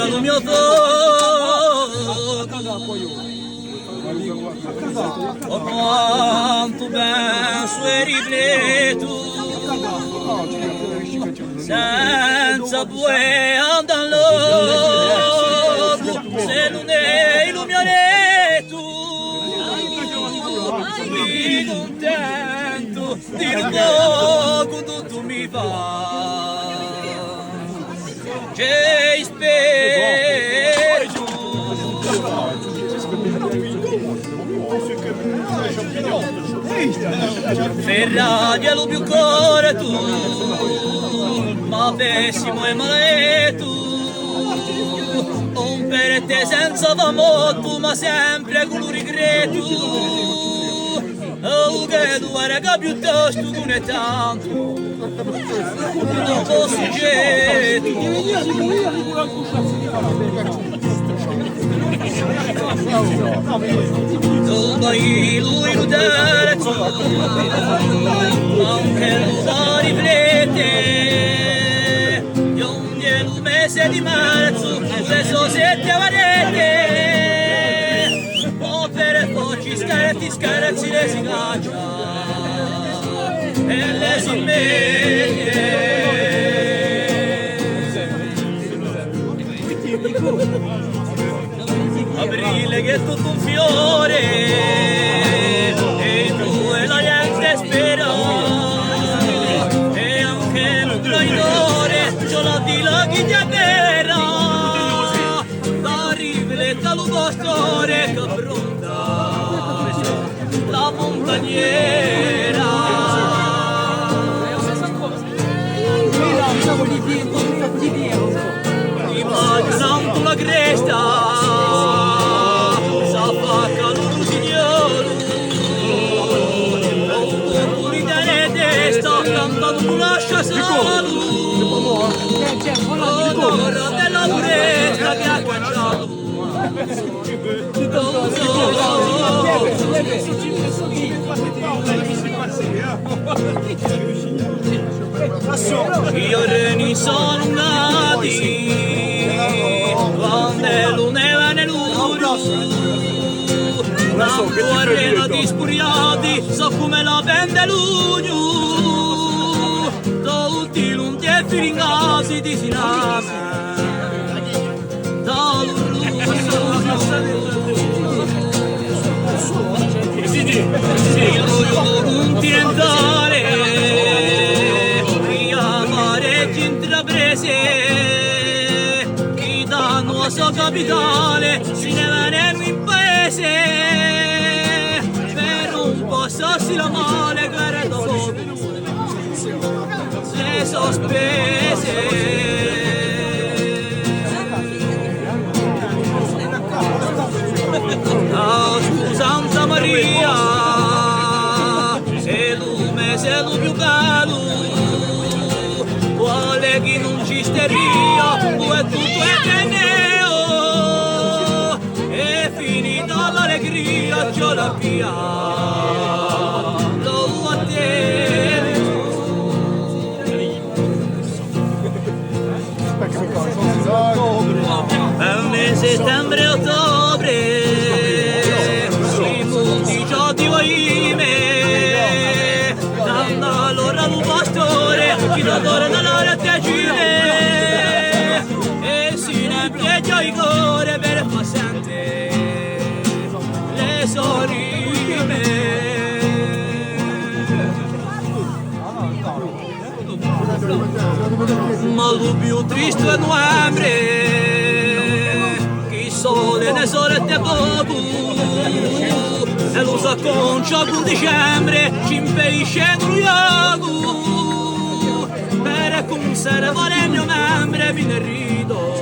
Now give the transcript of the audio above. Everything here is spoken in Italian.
lo mio fuoco, oh quanto penso e rifletto, senza poi andare loco, se non è il mio letto, mi contento di un poco tutto mi fa, che spero. Ferrari lo più cuore tu, ma pessimo e maletto, un per te senza famotto, ma sempre con un regretto, oh che tu raga piuttosto che ne tanto, non posso getto. Dove lui lo terzo, anche lo da riflette, ogni mese di marzo, se so sette varette, oh per poi scarezzi le si caccia, e le si mette. Aprile che è tutto un fiore e tu e la gente spera e anche un traidore ce l'ha di là chi ti avvera la rifletta lo pastore che affronta la montagniera immaginando la cresta cantando lascia solo l'ora della purezza che ha cacciato io reni sono nati quando l'uneva nell'uro la tua arena di spuriati so come la vende l'ugno Firingasi di Siname il roio continentale chi amareggi intraprese chi danno a sua capitale si ne vengono in paese per un po' sossi la male che dopo se sospese oh, Santa Maria se lume se lu più bello vuole chi non ci steria è tutto eterneo è finita l'allegria c'ho la via lo attendo settembre e ottobre sui monti già ti vuoi me dando l'ora un pastore chi da torna l'ora te gira e si ne impieggia il cuore per passante le sorrime ma lo più triste è novembre sole ne sorette poco e lo s'acconcia con dicembre ci impedisce un luogo per conservare il mio membro viene rido